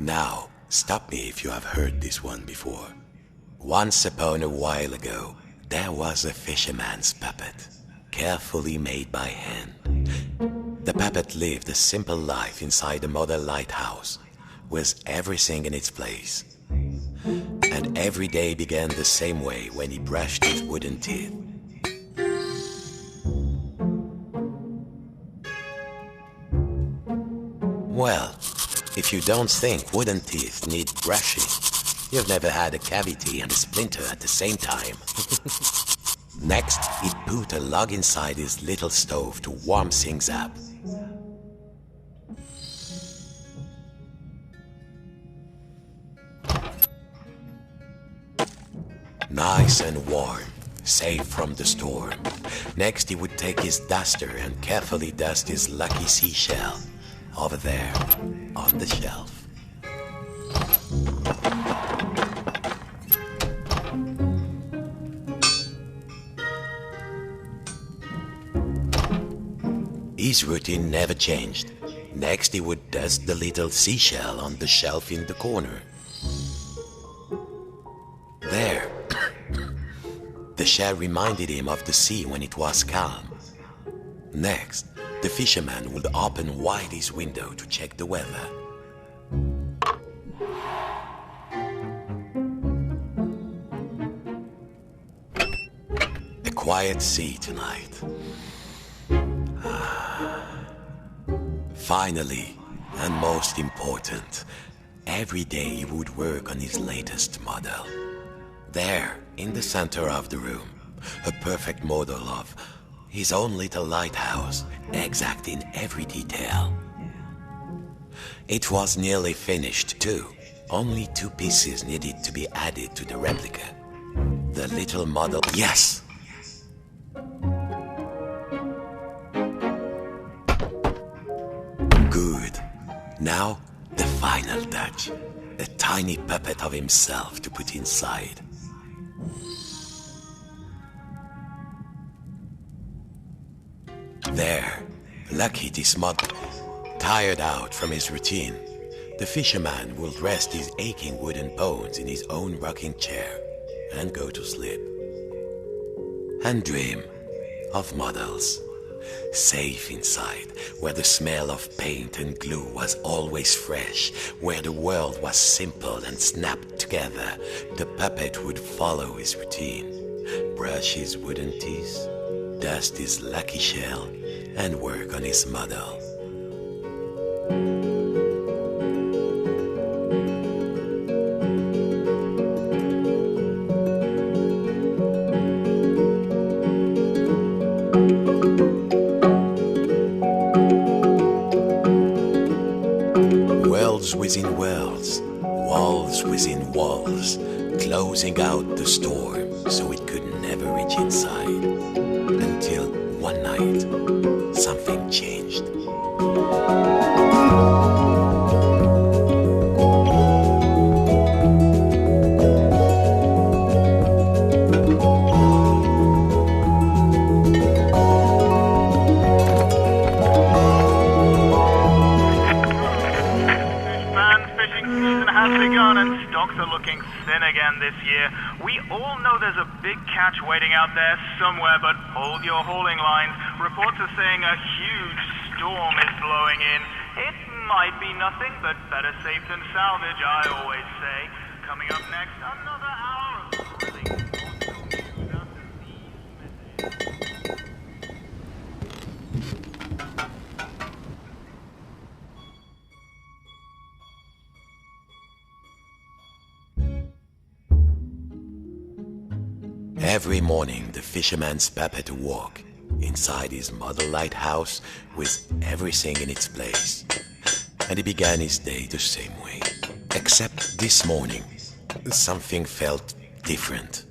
Now, stop me if you have heard this one before. Once upon a while ago, there was a fisherman's puppet, carefully made by hand. The puppet lived a simple life inside a model lighthouse, with everything in its place. And every day began the same way when he brushed his wooden teeth. Well, if you don't think wooden teeth need brushing, you've never had a cavity and a splinter at the same time. Next, he put a log inside his little stove to warm things up. Nice and warm, safe from the storm. Next, he would take his duster and carefully dust his lucky seashell over there on the shelf. His routine never changed. Next, he would dust the little seashell on the shelf in the corner. There. The shell reminded him of the sea when it was calm. Next, the fisherman would open wide his window to check the weather. A quiet sea tonight. Finally, and most important, every day he would work on his latest model. There, in the center of the room, a perfect model of his own little lighthouse, exact in every detail. It was nearly finished too. Only 2 pieces needed to be added to the replica. The little model, yes! Good. Now, the final touch. A tiny puppet of himself to put inside. There, lucky this model. Tired out from his routine, the fisherman will rest his aching wooden bones in his own rocking chair and go to sleep. And dream of models. Safe inside, where the smell of paint and glue was always fresh, where the world was simple and snapped together, the puppet would follow his routine, brush his wooden teeth, dust his lucky shell, and work on his model. Worlds within worlds, walls within walls, closing out the storm so it could never reach inside. Until one night, something changed. Stocks are looking thin again this year. We all know there's a big catch waiting out there somewhere, but hold your hauling lines. Reports are saying a huge storm is blowing in. It might be nothing, but better safe than salvage, I always say. Coming up next, another hour of thrilling audio news. Every morning, the fisherman's puppet woke inside his model lighthouse with everything in its place. And he began his day the same way. Except this morning, something felt different.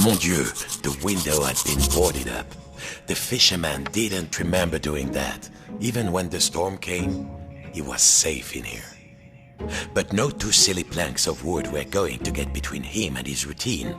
Mon Dieu, the window had been boarded up. The fisherman didn't remember doing that. Even when the storm came, he was safe in here. But no 2 silly planks of wood were going to get between him and his routine.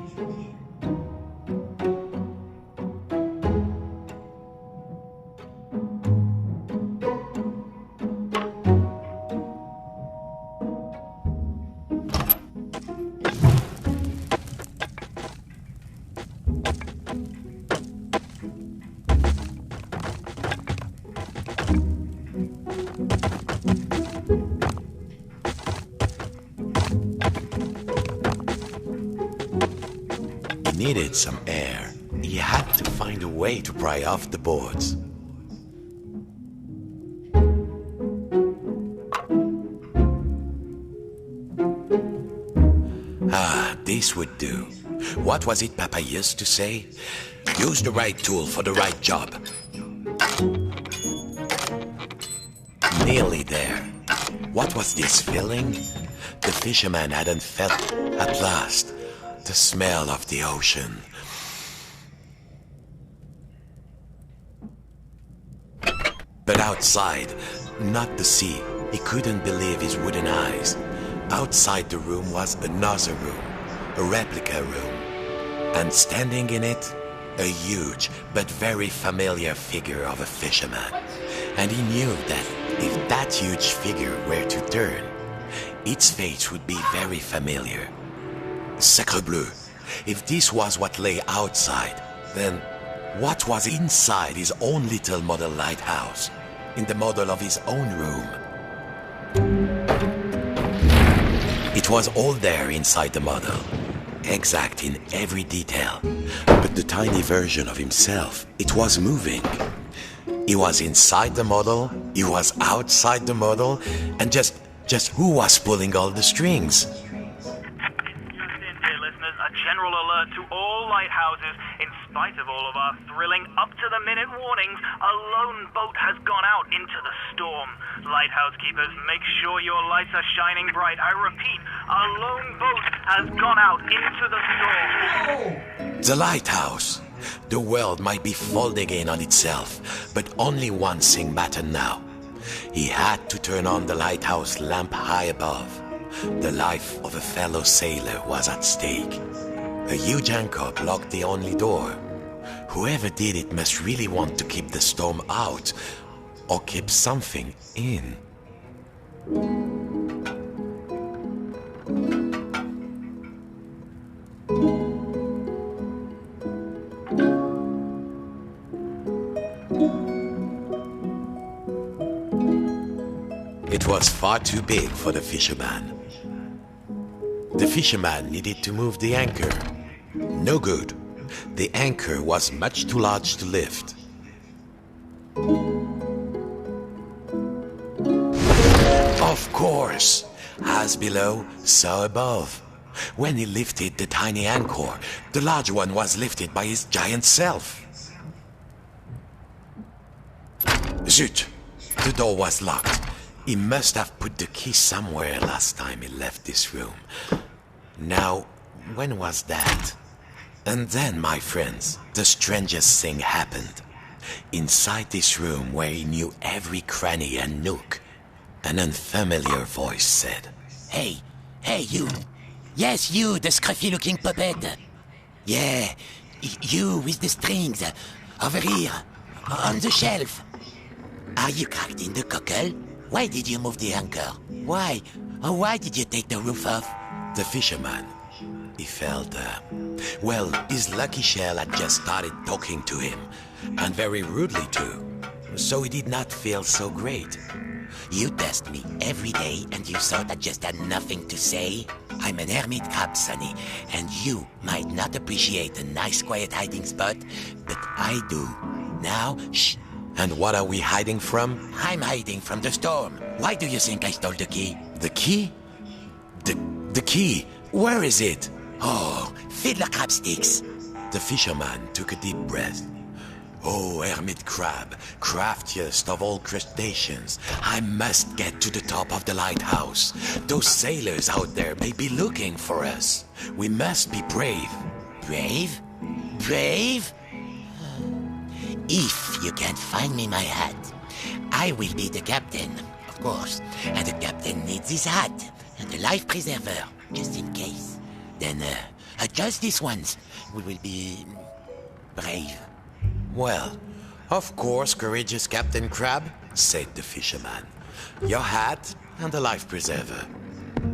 needed some air. He had to find a way to pry off the boards. This would do. What was it Papa used to say? Use the right tool for the right job. Nearly there. What was this feeling? The fisherman hadn't felt, at last, the smell of the ocean. But outside, not the sea, he couldn't believe his wooden eyes. Outside the room was another room, a replica room. And standing in it, a huge but very familiar figure of a fisherman. And he knew that if that huge figure were to turn, its face would be very familiar. Sacre bleu! If this was what lay outside, then what was inside his own little model lighthouse, in the model of his own room? It was all there inside the model, exact in every detail. But the tiny version of himself, it was moving. He was inside the model, he was outside the model, and just who was pulling all the strings? Just in, dear listeners, a general alert to all lighthouses. In spite of all of our thrilling, up-to-the-minute warnings, a lone boat has gone out into the storm. Lighthouse keepers, make sure your lights are shining bright. I repeat, a lone boat has gone out into the storm. The lighthouse. The world might be folding in on itself, but only one thing mattered now. He had to turn on the lighthouse lamp high above. The life of a fellow sailor was at stake. A huge anchor blocked the only door. Whoever did it must really want to keep the storm out, or keep something in. It was far too big for the fisherman. The fisherman needed to move the anchor. No good. The anchor was much too large to lift. Of course, as below, so above. When he lifted the tiny anchor, the large one was lifted by his giant self. Zut! The door was locked. He must have put the key somewhere last time he left this room. Now, when was that? And then, my friends, the strangest thing happened. Inside this room where he knew every cranny and nook, an unfamiliar voice said, Hey, you. Yes, you, the scruffy-looking puppet. Yeah, you with the strings. Over here, on the shelf. Are you cracked in the cockle? Why did you move the anchor? Why? Or why did you take the roof off? The fisherman, he felt, well, his lucky shell had just started talking to him, and very rudely too, so he did not feel so great. You test me every day and you thought I just had nothing to say? I'm an hermit crab, Sonny, and you might not appreciate a nice quiet hiding spot, but I do. Now, shh. And what are we hiding from? I'm hiding from the storm. Why do you think I stole the key? The key? The key? Where is it? Oh, fiddler crab sticks. The fisherman took a deep breath. Oh, hermit crab, craftiest of all crustaceans, I must get to the top of the lighthouse. Those sailors out there may be looking for us. We must be brave. Brave? Brave? If you can't find me my hat, I will be the captain, of course. And the captain needs his hat and a life preserver, just in case. Then, just this once, we will be brave. Well, of course, courageous Captain Crab, said the fisherman. Your hat and a life preserver.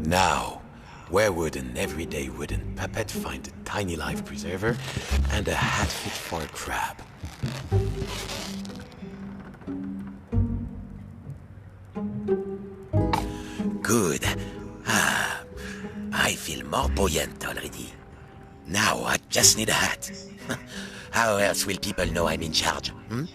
Now, where would an everyday wooden puppet find a tiny life preserver and a hat fit for a crab? Good. I feel more buoyant already. Now I just need a hat. How else will people know I'm in charge? Hmm?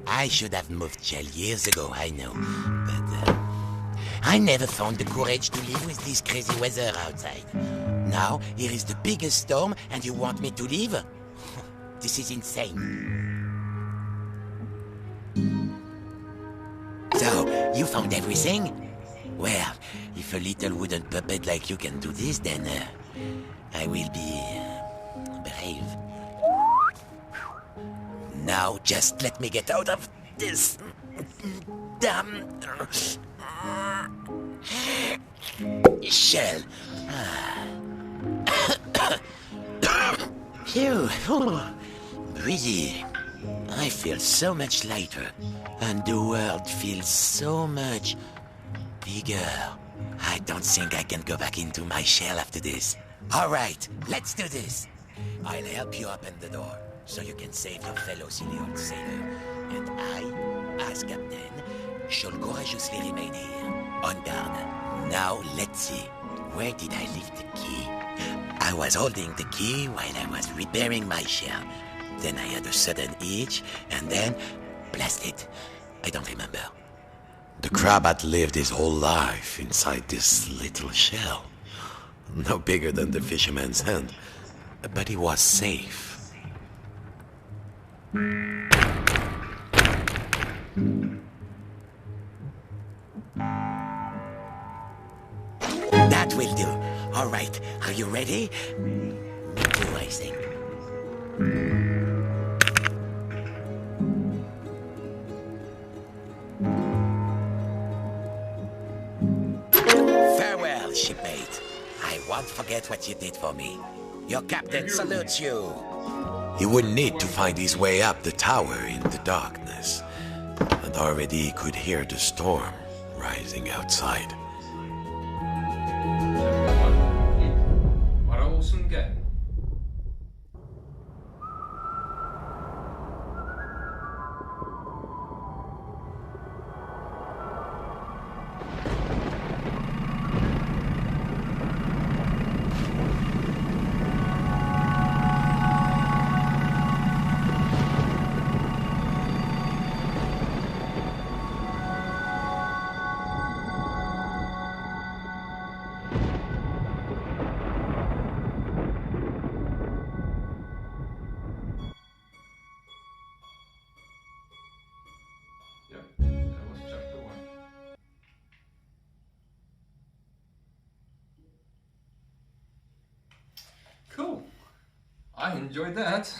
I should have moved Shell years ago, I know. But I never found the courage to live with this crazy weather outside. Now, here is the biggest storm and you want me to leave? This is insane. So, you found everything? Well, if a little wooden puppet like you can do this, then I will be brave. Now, just let me get out of this damn shell. Phew. Breathe. I feel so much lighter, and the world feels so much bigger. I don't think I can go back into my shell after this. All right, let's do this. I'll help you open the door, so you can save your fellow silly old sailor. And I, as captain, shall courageously remain here, on guard. Now, let's see. Where did I leave the key? I was holding the key while I was repairing my shell. Then I had a sudden itch, and then... blast it. I don't remember. The crab had lived his whole life inside this little shell. No bigger than the fisherman's hand. But he was safe. That will do. All right, are you ready? Me too, I think. Farewell, shipmate. I won't forget what you did for me. Your captain salutes you. He would need to find his way up the tower in the darkness. And already he could hear the storm rising outside. Bara olsun gel. Yep, that was chapter 1. Cool. I enjoyed that.